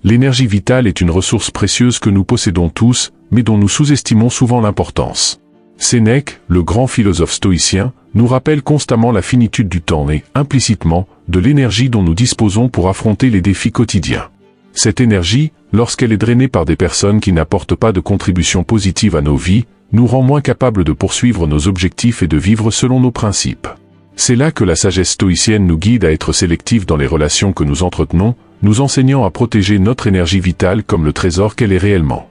L'énergie vitale est une ressource précieuse que nous possédons tous, mais dont nous sous-estimons souvent l'importance. Sénèque, le grand philosophe stoïcien, nous rappelle constamment la finitude du temps et, implicitement, de l'énergie dont nous disposons pour affronter les défis quotidiens. Cette énergie, lorsqu'elle est drainée par des personnes qui n'apportent pas de contribution positive à nos vies, nous rend moins capables de poursuivre nos objectifs et de vivre selon nos principes. C'est là que la sagesse stoïcienne nous guide à être sélectifs dans les relations que nous entretenons, nous enseignant à protéger notre énergie vitale comme le trésor qu'elle est réellement.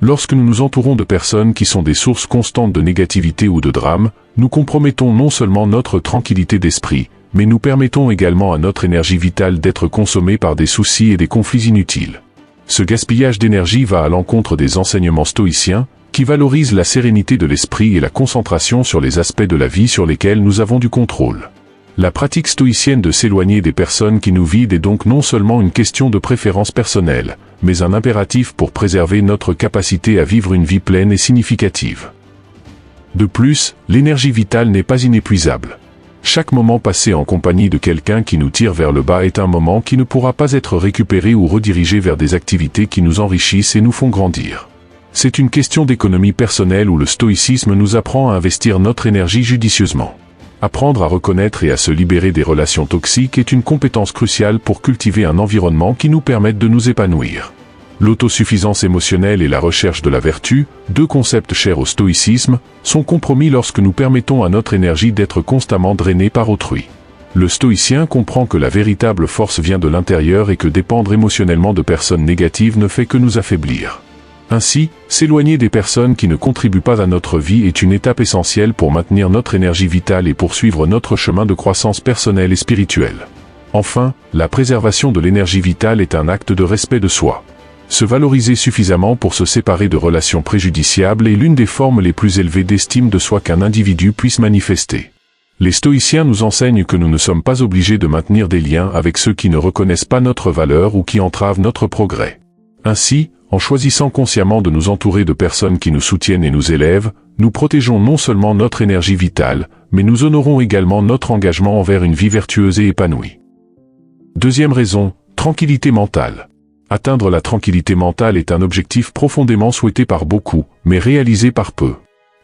Lorsque nous nous entourons de personnes qui sont des sources constantes de négativité ou de drame, nous compromettons non seulement notre tranquillité d'esprit, mais nous permettons également à notre énergie vitale d'être consommée par des soucis et des conflits inutiles. Ce gaspillage d'énergie va à l'encontre des enseignements stoïciens, qui valorisent la sérénité de l'esprit et la concentration sur les aspects de la vie sur lesquels nous avons du contrôle. La pratique stoïcienne de s'éloigner des personnes qui nous vident est donc non seulement une question de préférence personnelle, mais un impératif pour préserver notre capacité à vivre une vie pleine et significative. De plus, l'énergie vitale n'est pas inépuisable. Chaque moment passé en compagnie de quelqu'un qui nous tire vers le bas est un moment qui ne pourra pas être récupéré ou redirigé vers des activités qui nous enrichissent et nous font grandir. C'est une question d'économie personnelle où le stoïcisme nous apprend à investir notre énergie judicieusement. Apprendre à reconnaître et à se libérer des relations toxiques est une compétence cruciale pour cultiver un environnement qui nous permette de nous épanouir. L'autosuffisance émotionnelle et la recherche de la vertu, deux concepts chers au stoïcisme, sont compromis lorsque nous permettons à notre énergie d'être constamment drainée par autrui. Le stoïcien comprend que la véritable force vient de l'intérieur et que dépendre émotionnellement de personnes négatives ne fait que nous affaiblir. Ainsi, s'éloigner des personnes qui ne contribuent pas à notre vie est une étape essentielle pour maintenir notre énergie vitale et poursuivre notre chemin de croissance personnelle et spirituelle. Enfin, la préservation de l'énergie vitale est un acte de respect de soi. Se valoriser suffisamment pour se séparer de relations préjudiciables est l'une des formes les plus élevées d'estime de soi qu'un individu puisse manifester. Les stoïciens nous enseignent que nous ne sommes pas obligés de maintenir des liens avec ceux qui ne reconnaissent pas notre valeur ou qui entravent notre progrès. Ainsi, en choisissant consciemment de nous entourer de personnes qui nous soutiennent et nous élèvent, nous protégeons non seulement notre énergie vitale, mais nous honorons également notre engagement envers une vie vertueuse et épanouie. Deuxième raison, tranquillité mentale. Atteindre la tranquillité mentale est un objectif profondément souhaité par beaucoup, mais réalisé par peu.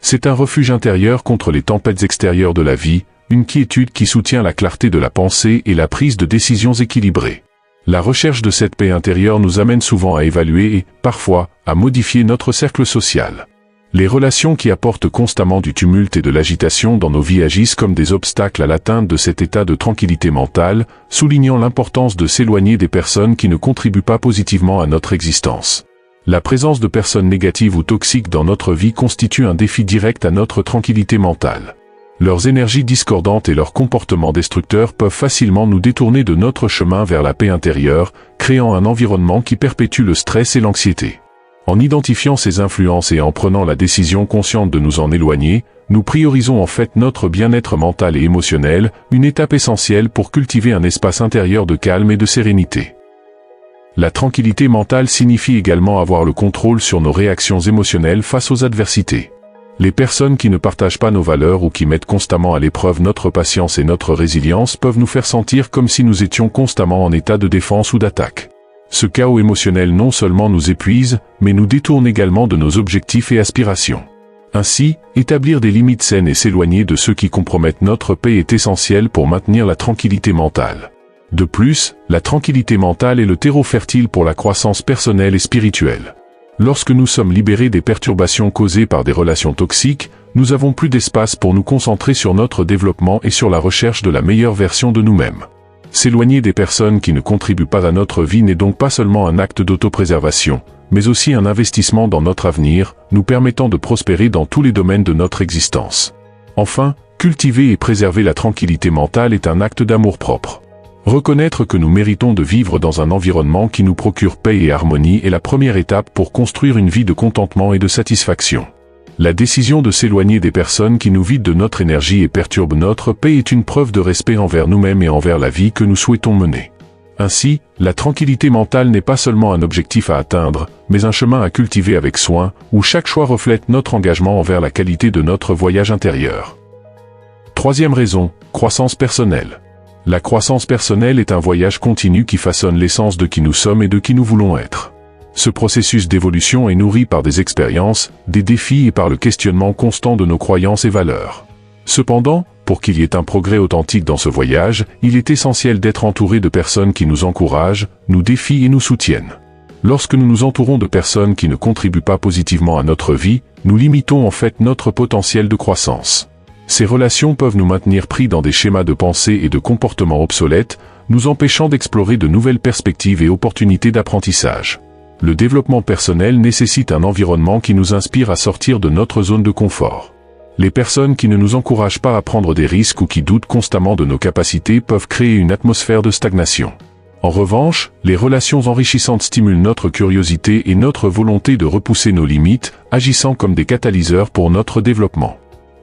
C'est un refuge intérieur contre les tempêtes extérieures de la vie, une quiétude qui soutient la clarté de la pensée et la prise de décisions équilibrées. La recherche de cette paix intérieure nous amène souvent à évaluer et, parfois, à modifier notre cercle social. Les relations qui apportent constamment du tumulte et de l'agitation dans nos vies agissent comme des obstacles à l'atteinte de cet état de tranquillité mentale, soulignant l'importance de s'éloigner des personnes qui ne contribuent pas positivement à notre existence. La présence de personnes négatives ou toxiques dans notre vie constitue un défi direct à notre tranquillité mentale. Leurs énergies discordantes et leurs comportements destructeurs peuvent facilement nous détourner de notre chemin vers la paix intérieure, créant un environnement qui perpétue le stress et l'anxiété. En identifiant ces influences et en prenant la décision consciente de nous en éloigner, nous priorisons en fait notre bien-être mental et émotionnel, une étape essentielle pour cultiver un espace intérieur de calme et de sérénité. La tranquillité mentale signifie également avoir le contrôle sur nos réactions émotionnelles face aux adversités. Les personnes qui ne partagent pas nos valeurs ou qui mettent constamment à l'épreuve notre patience et notre résilience peuvent nous faire sentir comme si nous étions constamment en état de défense ou d'attaque. Ce chaos émotionnel non seulement nous épuise, mais nous détourne également de nos objectifs et aspirations. Ainsi, établir des limites saines et s'éloigner de ceux qui compromettent notre paix est essentiel pour maintenir la tranquillité mentale. De plus, la tranquillité mentale est le terreau fertile pour la croissance personnelle et spirituelle. Lorsque nous sommes libérés des perturbations causées par des relations toxiques, nous avons plus d'espace pour nous concentrer sur notre développement et sur la recherche de la meilleure version de nous-mêmes. S'éloigner des personnes qui ne contribuent pas à notre vie n'est donc pas seulement un acte d'autopréservation, mais aussi un investissement dans notre avenir, nous permettant de prospérer dans tous les domaines de notre existence. Enfin, cultiver et préserver la tranquillité mentale est un acte d'amour-propre. Reconnaître que nous méritons de vivre dans un environnement qui nous procure paix et harmonie est la première étape pour construire une vie de contentement et de satisfaction. La décision de s'éloigner des personnes qui nous vident de notre énergie et perturbent notre paix est une preuve de respect envers nous-mêmes et envers la vie que nous souhaitons mener. Ainsi, la tranquillité mentale n'est pas seulement un objectif à atteindre, mais un chemin à cultiver avec soin, où chaque choix reflète notre engagement envers la qualité de notre voyage intérieur. Troisième raison, croissance personnelle. La croissance personnelle est un voyage continu qui façonne l'essence de qui nous sommes et de qui nous voulons être. Ce processus d'évolution est nourri par des expériences, des défis et par le questionnement constant de nos croyances et valeurs. Cependant, pour qu'il y ait un progrès authentique dans ce voyage, il est essentiel d'être entouré de personnes qui nous encouragent, nous défient et nous soutiennent. Lorsque nous nous entourons de personnes qui ne contribuent pas positivement à notre vie, nous limitons en fait notre potentiel de croissance. Ces relations peuvent nous maintenir pris dans des schémas de pensée et de comportements obsolètes, nous empêchant d'explorer de nouvelles perspectives et opportunités d'apprentissage. Le développement personnel nécessite un environnement qui nous inspire à sortir de notre zone de confort. Les personnes qui ne nous encouragent pas à prendre des risques ou qui doutent constamment de nos capacités peuvent créer une atmosphère de stagnation. En revanche, les relations enrichissantes stimulent notre curiosité et notre volonté de repousser nos limites, agissant comme des catalyseurs pour notre développement.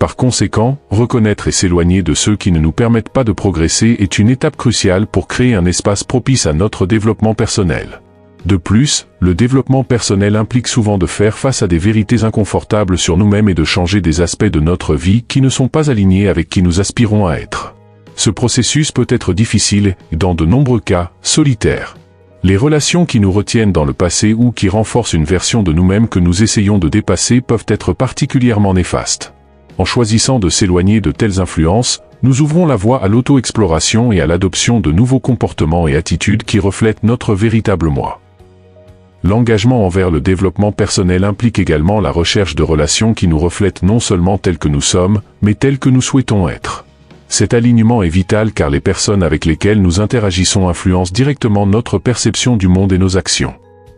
Par conséquent, reconnaître et s'éloigner de ceux qui ne nous permettent pas de progresser est une étape cruciale pour créer un espace propice à notre développement personnel. De plus, le développement personnel implique souvent de faire face à des vérités inconfortables sur nous-mêmes et de changer des aspects de notre vie qui ne sont pas alignés avec qui nous aspirons à être. Ce processus peut être difficile et, dans de nombreux cas, solitaire. Les relations qui nous retiennent dans le passé ou qui renforcent une version de nous-mêmes que nous essayons de dépasser peuvent être particulièrement néfastes. En choisissant de s'éloigner de telles influences, nous ouvrons la voie à l'auto-exploration et à l'adoption de nouveaux comportements et attitudes qui reflètent notre véritable moi. L'engagement envers le développement personnel implique également la recherche de relations qui nous reflètent non seulement tels que nous sommes, mais tels que nous souhaitons être. Cet alignement est vital car les personnes avec lesquelles nous interagissons influencent directement notre perception du monde et nos actions.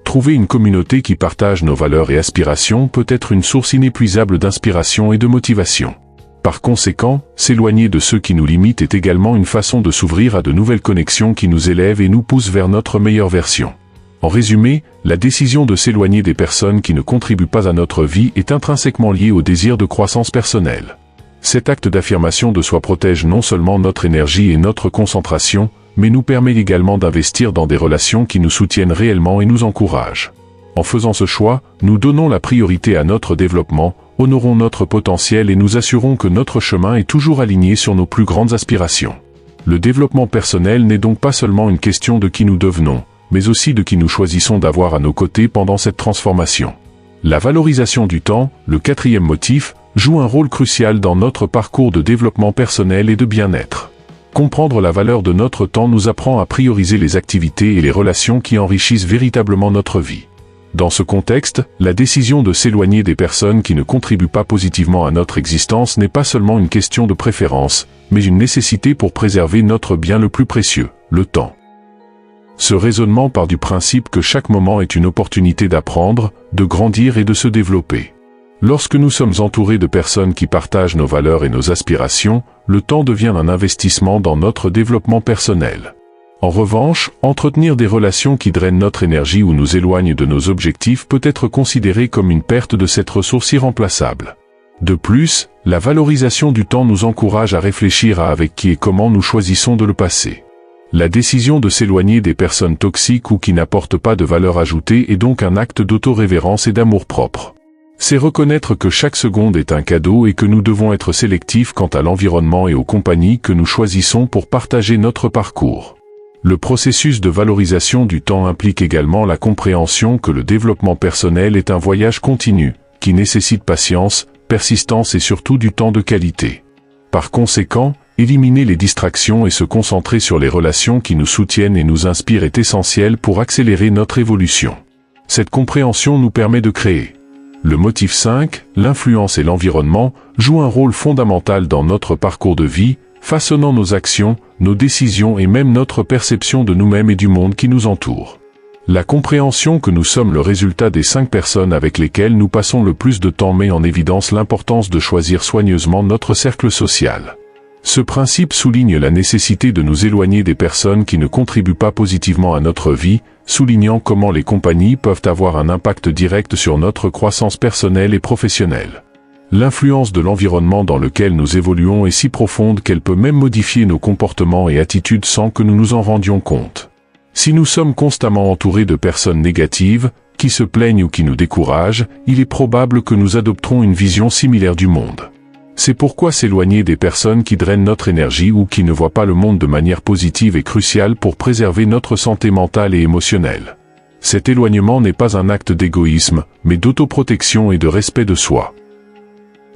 Trouver une communauté qui partage nos valeurs et aspirations peut être une source inépuisable d'inspiration et de motivation. Par conséquent, s'éloigner de ceux qui nous limitent est également une façon de s'ouvrir à de nouvelles connexions qui nous élèvent et nous poussent vers notre meilleure version. En résumé, la décision de s'éloigner des personnes qui ne contribuent pas à notre vie est intrinsèquement liée au désir de croissance personnelle. Cet acte d'affirmation de soi protège non seulement notre énergie et notre concentration, mais nous permet également d'investir dans des relations qui nous soutiennent réellement et nous encouragent. En faisant ce choix, nous donnons la priorité à notre développement, honorons notre potentiel et nous assurons que notre chemin est toujours aligné sur nos plus grandes aspirations. Le développement personnel n'est donc pas seulement une question de qui nous devenons, mais aussi de qui nous choisissons d'avoir à nos côtés pendant cette transformation. La valorisation du temps, le quatrième motif, joue un rôle crucial dans notre parcours de développement personnel et de bien-être. Comprendre la valeur de notre temps nous apprend à prioriser les activités et les relations qui enrichissent véritablement notre vie. Dans ce contexte, la décision de s'éloigner des personnes qui ne contribuent pas positivement à notre existence n'est pas seulement une question de préférence, mais une nécessité pour préserver notre bien le plus précieux, le temps. Ce raisonnement part du principe que chaque moment est une opportunité d'apprendre, de grandir et de se développer. Lorsque nous sommes entourés de personnes qui partagent nos valeurs et nos aspirations, le temps devient un investissement dans notre développement personnel. En revanche, entretenir des relations qui drainent notre énergie ou nous éloignent de nos objectifs peut être considéré comme une perte de cette ressource irremplaçable. De plus, la valorisation du temps nous encourage à réfléchir à avec qui et comment nous choisissons de le passer. La décision de s'éloigner des personnes toxiques ou qui n'apportent pas de valeur ajoutée est donc un acte d'auto-révérence et d'amour-propre. C'est reconnaître que chaque seconde est un cadeau et que nous devons être sélectifs quant à l'environnement et aux compagnies que nous choisissons pour partager notre parcours. Le processus de valorisation du temps implique également la compréhension que le développement personnel est un voyage continu, qui nécessite patience, persistance et surtout du temps de qualité. Par conséquent, éliminer les distractions et se concentrer sur les relations qui nous soutiennent et nous inspirent est essentiel pour accélérer notre évolution. Cette compréhension nous permet de créer. Le motif 5, l'influence et l'environnement, jouent un rôle fondamental dans notre parcours de vie, façonnant nos actions, nos décisions et même notre perception de nous-mêmes et du monde qui nous entoure. La compréhension que nous sommes le résultat des 5 personnes avec lesquelles nous passons le plus de temps met en évidence l'importance de choisir soigneusement notre cercle social. Ce principe souligne la nécessité de nous éloigner des personnes qui ne contribuent pas positivement à notre vie, soulignant comment les compagnies peuvent avoir un impact direct sur notre croissance personnelle et professionnelle. L'influence de l'environnement dans lequel nous évoluons est si profonde qu'elle peut même modifier nos comportements et attitudes sans que nous nous en rendions compte. Si nous sommes constamment entourés de personnes négatives, qui se plaignent ou qui nous découragent, il est probable que nous adopterons une vision similaire du monde. C'est pourquoi s'éloigner des personnes qui drainent notre énergie ou qui ne voient pas le monde de manière positive est crucial pour préserver notre santé mentale et émotionnelle. Cet éloignement n'est pas un acte d'égoïsme, mais d'autoprotection et de respect de soi.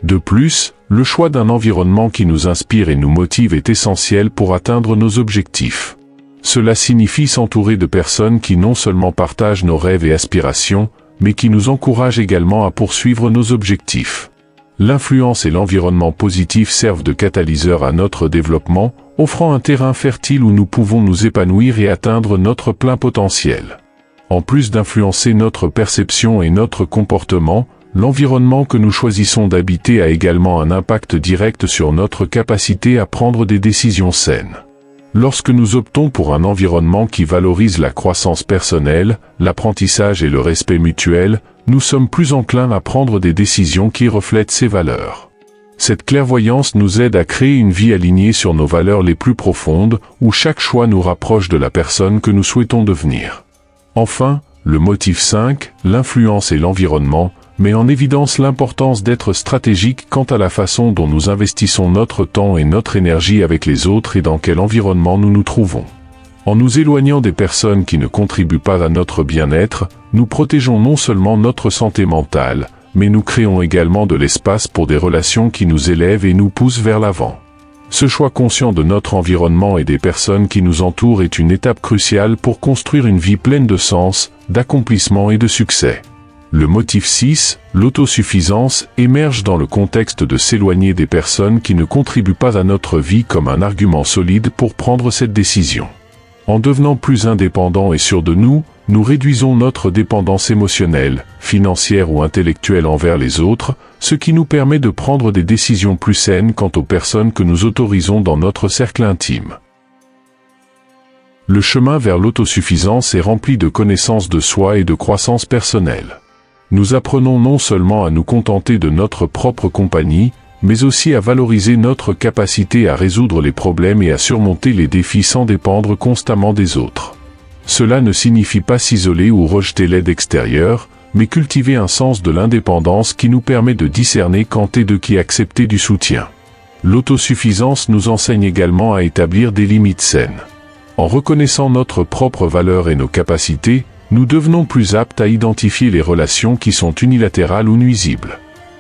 De plus, le choix d'un environnement qui nous inspire et nous motive est essentiel pour atteindre nos objectifs. Cela signifie s'entourer de personnes qui non seulement partagent nos rêves et aspirations, mais qui nous encouragent également à poursuivre nos objectifs. L'influence et l'environnement positif servent de catalyseur à notre développement, offrant un terrain fertile où nous pouvons nous épanouir et atteindre notre plein potentiel. En plus d'influencer notre perception et notre comportement, l'environnement que nous choisissons d'habiter a également un impact direct sur notre capacité à prendre des décisions saines. Lorsque nous optons pour un environnement qui valorise la croissance personnelle, l'apprentissage et le respect mutuel, nous sommes plus enclins à prendre des décisions qui reflètent ces valeurs. Cette clairvoyance nous aide à créer une vie alignée sur nos valeurs les plus profondes, où chaque choix nous rapproche de la personne que nous souhaitons devenir. Enfin, le motif 5, l'influence et l'environnement, met en évidence l'importance d'être stratégique quant à la façon dont nous investissons notre temps et notre énergie avec les autres et dans quel environnement nous nous trouvons. En nous éloignant des personnes qui ne contribuent pas à notre bien-être, nous protégeons non seulement notre santé mentale, mais nous créons également de l'espace pour des relations qui nous élèvent et nous poussent vers l'avant. Ce choix conscient de notre environnement et des personnes qui nous entourent est une étape cruciale pour construire une vie pleine de sens, d'accomplissement et de succès. Le motif 6, l'autosuffisance, émerge dans le contexte de s'éloigner des personnes qui ne contribuent pas à notre vie comme un argument solide pour prendre cette décision. En devenant plus indépendants et sûrs de nous, nous réduisons notre dépendance émotionnelle, financière ou intellectuelle envers les autres, ce qui nous permet de prendre des décisions plus saines quant aux personnes que nous autorisons dans notre cercle intime. Le chemin vers l'autosuffisance est rempli de connaissance de soi et de croissance personnelle. Nous apprenons non seulement à nous contenter de notre propre compagnie, mais aussi à valoriser notre capacité à résoudre les problèmes et à surmonter les défis sans dépendre constamment des autres. Cela ne signifie pas s'isoler ou rejeter l'aide extérieure, mais cultiver un sens de l'indépendance qui nous permet de discerner quand et de qui accepter du soutien. L'autosuffisance nous enseigne également à établir des limites saines. En reconnaissant notre propre valeur et nos capacités, nous devenons plus aptes à identifier les relations qui sont unilatérales ou nuisibles.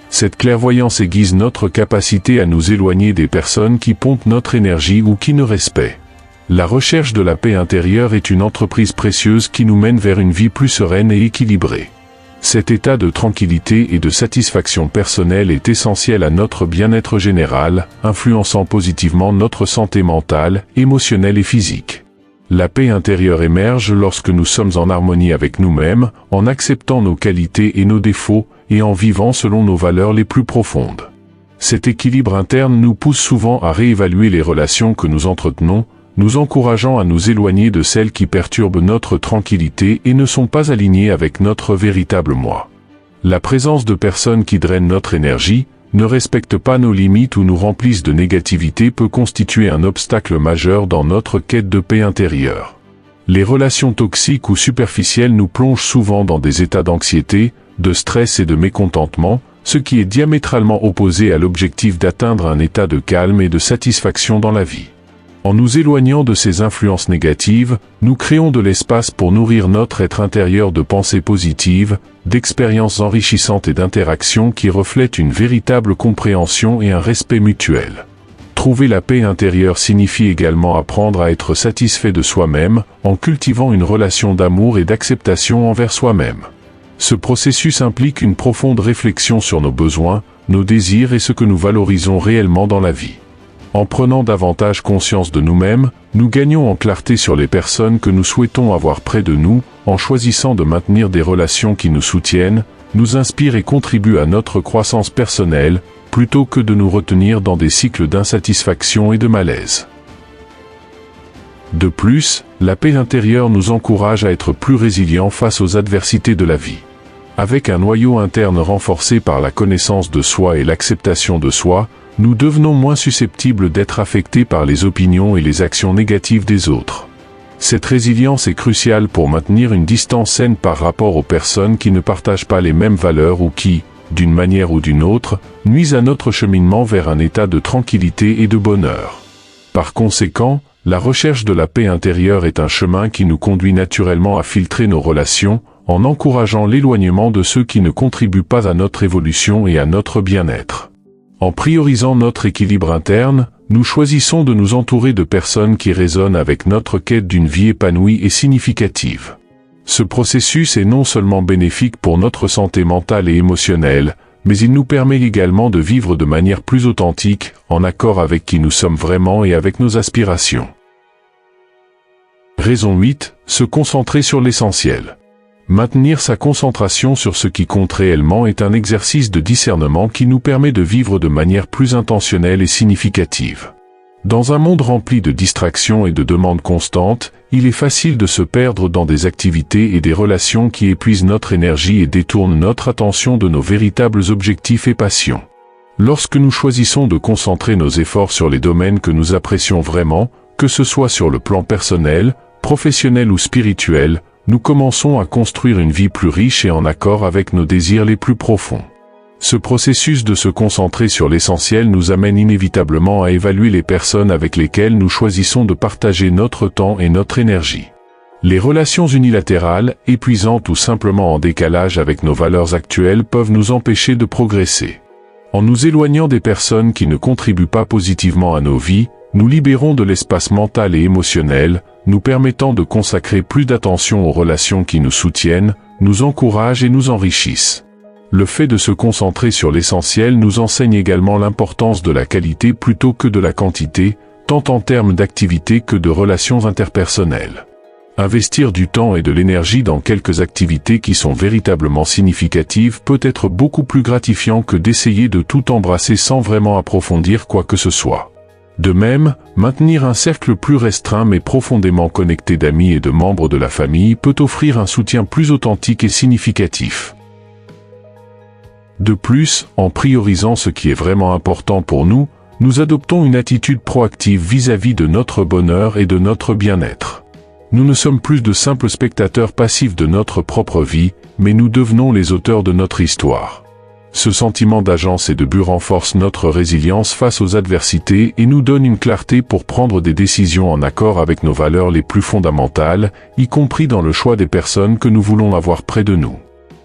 Cette clairvoyance aiguise notre capacité à nous éloigner des personnes qui pompent notre énergie ou qui ne respectent. La recherche de la paix intérieure est une entreprise précieuse qui nous mène vers une vie plus sereine et équilibrée. Cet état de tranquillité et de satisfaction personnelle est essentiel à notre bien-être général, influençant positivement notre santé mentale, émotionnelle et physique. La paix intérieure émerge lorsque nous sommes en harmonie avec nous-mêmes, en acceptant nos qualités et nos défauts, et en vivant selon nos valeurs les plus profondes. Cet équilibre interne nous pousse souvent à réévaluer les relations que nous entretenons, nous encourageant à nous éloigner de celles qui perturbent notre tranquillité et ne sont pas alignées avec notre véritable moi. La présence de personnes qui drainent notre énergie, ne respectent pas nos limites ou nous remplissent de négativité peut constituer un obstacle majeur dans notre quête de paix intérieure. Les relations toxiques ou superficielles nous plongent souvent dans des états d'anxiété, de stress et de mécontentement, ce qui est diamétralement opposé à l'objectif d'atteindre un état de calme et de satisfaction dans la vie. En nous éloignant de ces influences négatives, nous créons de l'espace pour nourrir notre être intérieur de pensées positives, d'expériences enrichissantes et d'interactions qui reflètent une véritable compréhension et un respect mutuel. Trouver la paix intérieure signifie également apprendre à être satisfait de soi-même, en cultivant une relation d'amour et d'acceptation envers soi-même. Ce processus implique une profonde réflexion sur nos besoins, nos désirs et ce que nous valorisons réellement dans la vie. En prenant davantage conscience de nous-mêmes, nous gagnons en clarté sur les personnes que nous souhaitons avoir près de nous, en choisissant de maintenir des relations qui nous soutiennent, nous inspirent et contribuent à notre croissance personnelle, plutôt que de nous retenir dans des cycles d'insatisfaction et de malaise. De plus, la paix intérieure nous encourage à être plus résilients face aux adversités de la vie. Avec un noyau interne renforcé par la connaissance de soi et l'acceptation de soi, nous devenons moins susceptibles d'être affectés par les opinions et les actions négatives des autres. Cette résilience est cruciale pour maintenir une distance saine par rapport aux personnes qui ne partagent pas les mêmes valeurs ou qui, d'une manière ou d'une autre, nuisent à notre cheminement vers un état de tranquillité et de bonheur. Par conséquent, la recherche de la paix intérieure est un chemin qui nous conduit naturellement à filtrer nos relations, en encourageant l'éloignement de ceux qui ne contribuent pas à notre évolution et à notre bien-être. En priorisant notre équilibre interne, nous choisissons de nous entourer de personnes qui résonnent avec notre quête d'une vie épanouie et significative. Ce processus est non seulement bénéfique pour notre santé mentale et émotionnelle, mais il nous permet également de vivre de manière plus authentique, en accord avec qui nous sommes vraiment et avec nos aspirations. Raison 8. Se concentrer sur l'essentiel. Maintenir sa concentration sur ce qui compte réellement est un exercice de discernement qui nous permet de vivre de manière plus intentionnelle et significative. Dans un monde rempli de distractions et de demandes constantes, il est facile de se perdre dans des activités et des relations qui épuisent notre énergie et détournent notre attention de nos véritables objectifs et passions. Lorsque nous choisissons de concentrer nos efforts sur les domaines que nous apprécions vraiment, que ce soit sur le plan personnel, professionnel ou spirituel, nous commençons à construire une vie plus riche et en accord avec nos désirs les plus profonds. Ce processus de se concentrer sur l'essentiel nous amène inévitablement à évaluer les personnes avec lesquelles nous choisissons de partager notre temps et notre énergie. Les relations unilatérales, épuisantes ou simplement en décalage avec nos valeurs actuelles peuvent nous empêcher de progresser. En nous éloignant des personnes qui ne contribuent pas positivement à nos vies, nous libérons de l'espace mental et émotionnel, nous permettant de consacrer plus d'attention aux relations qui nous soutiennent, nous encouragent et nous enrichissent. Le fait de se concentrer sur l'essentiel nous enseigne également l'importance de la qualité plutôt que de la quantité, tant en termes d'activité que de relations interpersonnelles. Investir du temps et de l'énergie dans quelques activités qui sont véritablement significatives peut être beaucoup plus gratifiant que d'essayer de tout embrasser sans vraiment approfondir quoi que ce soit. De même, maintenir un cercle plus restreint mais profondément connecté d'amis et de membres de la famille peut offrir un soutien plus authentique et significatif. De plus, en priorisant ce qui est vraiment important pour nous, nous adoptons une attitude proactive vis-à-vis de notre bonheur et de notre bien-être. Nous ne sommes plus de simples spectateurs passifs de notre propre vie, mais nous devenons les auteurs de notre histoire. Ce sentiment d'agence et de but renforce notre résilience face aux adversités et nous donne une clarté pour prendre des décisions en accord avec nos valeurs les plus fondamentales, y compris dans le choix des personnes que nous voulons avoir près de nous.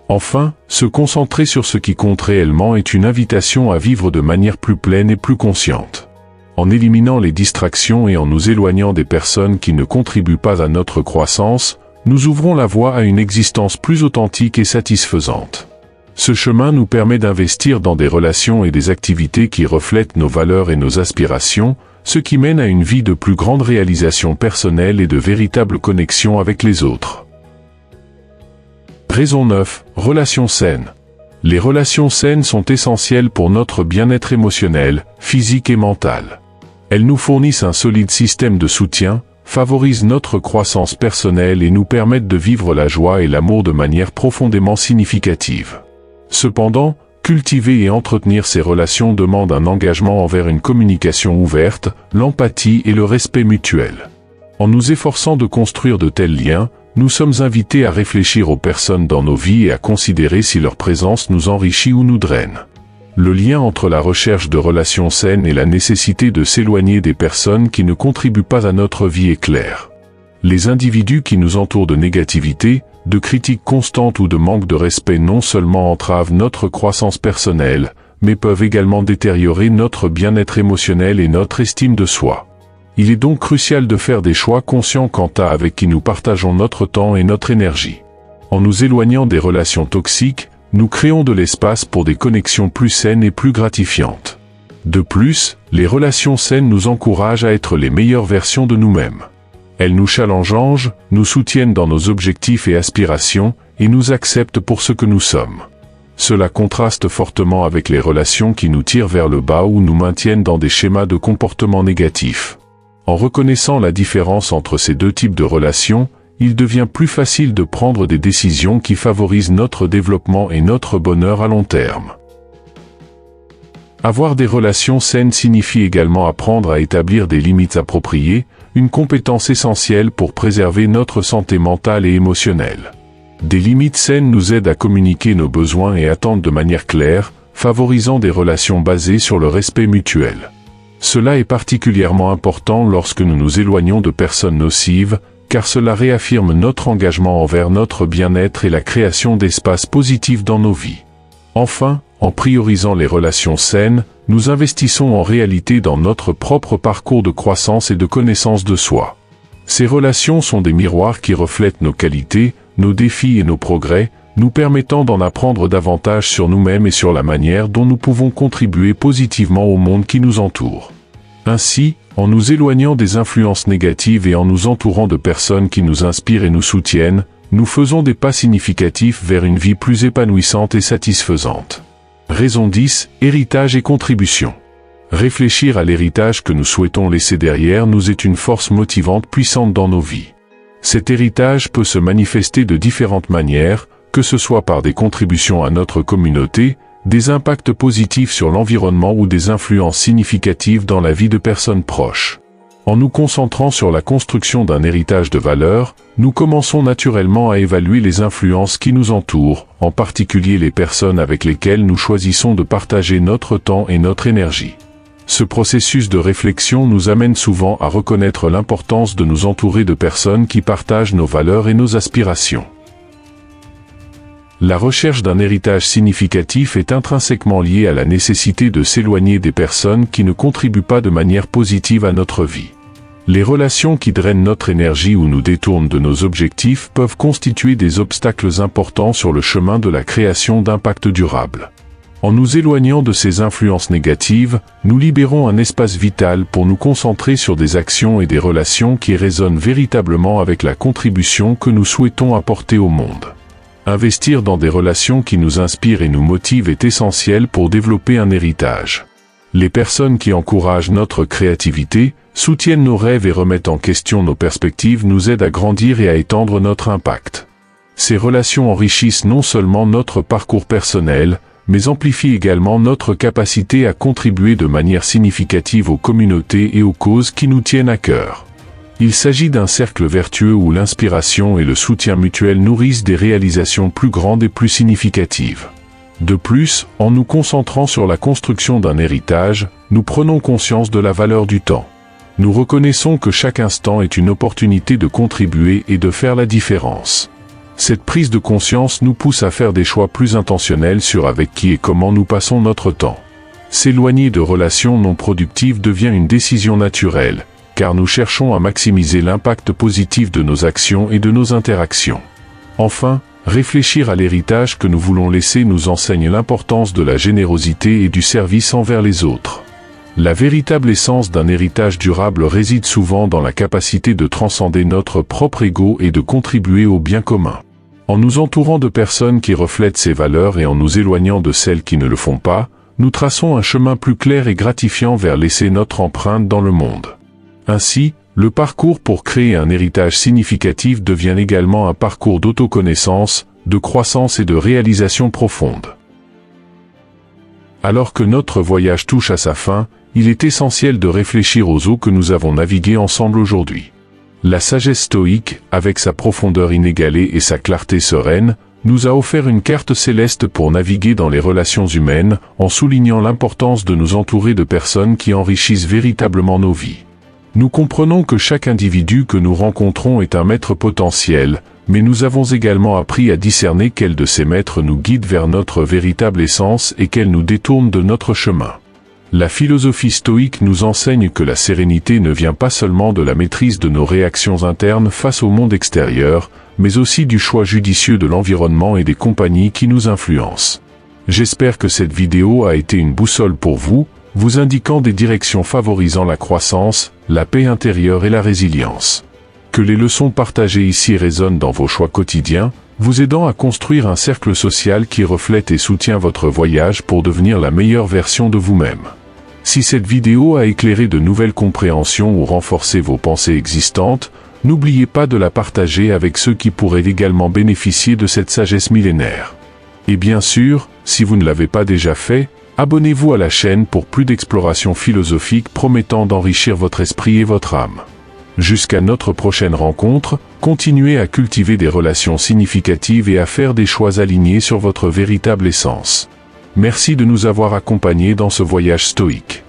Enfin, se concentrer sur ce qui compte réellement est une invitation à vivre de manière plus pleine et plus consciente. En éliminant les distractions et en nous éloignant des personnes qui ne contribuent pas à notre croissance, nous ouvrons la voie à une existence plus authentique et satisfaisante. Ce chemin nous permet d'investir dans des relations et des activités qui reflètent nos valeurs et nos aspirations, ce qui mène à une vie de plus grande réalisation personnelle et de véritable connexion avec les autres. Raison 9. Relations saines. Les relations saines sont essentielles pour notre bien-être émotionnel, physique et mental. Elles nous fournissent un solide système de soutien, favorisent notre croissance personnelle et nous permettent de vivre la joie et l'amour de manière profondément significative. Cependant, cultiver et entretenir ces relations demande un engagement envers une communication ouverte, l'empathie et le respect mutuel. En nous efforçant de construire de tels liens, nous sommes invités à réfléchir aux personnes dans nos vies et à considérer si leur présence nous enrichit ou nous draine. Le lien entre la recherche de relations saines et la nécessité de s'éloigner des personnes qui ne contribuent pas à notre vie est clair. Les individus qui nous entourent de négativité, de critiques constantes ou de manque de respect non seulement entravent notre croissance personnelle, mais peuvent également détériorer notre bien-être émotionnel et notre estime de soi. Il est donc crucial de faire des choix conscients quant à avec qui nous partageons notre temps et notre énergie. En nous éloignant des relations toxiques, nous créons de l'espace pour des connexions plus saines et plus gratifiantes. De plus, les relations saines nous encouragent à être les meilleures versions de nous-mêmes. Elles nous challengent, nous soutiennent dans nos objectifs et aspirations, et nous acceptent pour ce que nous sommes. Cela contraste fortement avec les relations qui nous tirent vers le bas ou nous maintiennent dans des schémas de comportement négatifs. En reconnaissant la différence entre ces deux types de relations, il devient plus facile de prendre des décisions qui favorisent notre développement et notre bonheur à long terme. Avoir des relations saines signifie également apprendre à établir des limites appropriées, une compétence essentielle pour préserver notre santé mentale et émotionnelle. Des limites saines nous aident à communiquer nos besoins et attentes de manière claire, favorisant des relations basées sur le respect mutuel. Cela est particulièrement important lorsque nous nous éloignons de personnes nocives, car cela réaffirme notre engagement envers notre bien-être et la création d'espaces positifs dans nos vies. Enfin, en priorisant les relations saines, nous investissons en réalité dans notre propre parcours de croissance et de connaissance de soi. Ces relations sont des miroirs qui reflètent nos qualités, nos défis et nos progrès, nous permettant d'en apprendre davantage sur nous-mêmes et sur la manière dont nous pouvons contribuer positivement au monde qui nous entoure. Ainsi, en nous éloignant des influences négatives et en nous entourant de personnes qui nous inspirent et nous soutiennent, nous faisons des pas significatifs vers une vie plus épanouissante et satisfaisante. Raison 10, héritage et contribution. Réfléchir à l'héritage que nous souhaitons laisser derrière nous est une force motivante puissante dans nos vies. Cet héritage peut se manifester de différentes manières, que ce soit par des contributions à notre communauté, des impacts positifs sur l'environnement ou des influences significatives dans la vie de personnes proches. En nous concentrant sur la construction d'un héritage de valeur, nous commençons naturellement à évaluer les influences qui nous entourent, en particulier les personnes avec lesquelles nous choisissons de partager notre temps et notre énergie. Ce processus de réflexion nous amène souvent à reconnaître l'importance de nous entourer de personnes qui partagent nos valeurs et nos aspirations. La recherche d'un héritage significatif est intrinsèquement liée à la nécessité de s'éloigner des personnes qui ne contribuent pas de manière positive à notre vie. Les relations qui drainent notre énergie ou nous détournent de nos objectifs peuvent constituer des obstacles importants sur le chemin de la création d'impact durable. En nous éloignant de ces influences négatives, nous libérons un espace vital pour nous concentrer sur des actions et des relations qui résonnent véritablement avec la contribution que nous souhaitons apporter au monde. Investir dans des relations qui nous inspirent et nous motivent est essentiel pour développer un héritage. Les personnes qui encouragent notre créativité, soutiennent nos rêves et remettent en question nos perspectives nous aident à grandir et à étendre notre impact. Ces relations enrichissent non seulement notre parcours personnel, mais amplifient également notre capacité à contribuer de manière significative aux communautés et aux causes qui nous tiennent à cœur. Il s'agit d'un cercle vertueux où l'inspiration et le soutien mutuel nourrissent des réalisations plus grandes et plus significatives. De plus, en nous concentrant sur la construction d'un héritage, nous prenons conscience de la valeur du temps. Nous reconnaissons que chaque instant est une opportunité de contribuer et de faire la différence. Cette prise de conscience nous pousse à faire des choix plus intentionnels sur avec qui et comment nous passons notre temps. S'éloigner de relations non productives devient une décision naturelle, car nous cherchons à maximiser l'impact positif de nos actions et de nos interactions. Enfin, réfléchir à l'héritage que nous voulons laisser nous enseigne l'importance de la générosité et du service envers les autres. La véritable essence d'un héritage durable réside souvent dans la capacité de transcender notre propre ego et de contribuer au bien commun. En nous entourant de personnes qui reflètent ces valeurs et en nous éloignant de celles qui ne le font pas, nous traçons un chemin plus clair et gratifiant vers laisser notre empreinte dans le monde. Ainsi, le parcours pour créer un héritage significatif devient également un parcours d'autoconnaissance, de croissance et de réalisation profonde. Alors que notre voyage touche à sa fin, il est essentiel de réfléchir aux eaux que nous avons naviguées ensemble aujourd'hui. La sagesse stoïque, avec sa profondeur inégalée et sa clarté sereine, nous a offert une carte céleste pour naviguer dans les relations humaines, en soulignant l'importance de nous entourer de personnes qui enrichissent véritablement nos vies. Nous comprenons que chaque individu que nous rencontrons est un maître potentiel, mais nous avons également appris à discerner quel de ces maîtres nous guide vers notre véritable essence et quel nous détourne de notre chemin. La philosophie stoïque nous enseigne que la sérénité ne vient pas seulement de la maîtrise de nos réactions internes face au monde extérieur, mais aussi du choix judicieux de l'environnement et des compagnies qui nous influencent. J'espère que cette vidéo a été une boussole pour vous, vous indiquant des directions favorisant la croissance, la paix intérieure et la résilience. Que les leçons partagées ici résonnent dans vos choix quotidiens, vous aidant à construire un cercle social qui reflète et soutient votre voyage pour devenir la meilleure version de vous-même. Si cette vidéo a éclairé de nouvelles compréhensions ou renforcé vos pensées existantes, n'oubliez pas de la partager avec ceux qui pourraient également bénéficier de cette sagesse millénaire. Et bien sûr, si vous ne l'avez pas déjà fait, abonnez-vous à la chaîne pour plus d'explorations philosophiques promettant d'enrichir votre esprit et votre âme. Jusqu'à notre prochaine rencontre, continuez à cultiver des relations significatives et à faire des choix alignés sur votre véritable essence. Merci de nous avoir accompagnés dans ce voyage stoïque.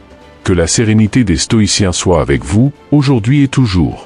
Que la sérénité des stoïciens soit avec vous, aujourd'hui et toujours.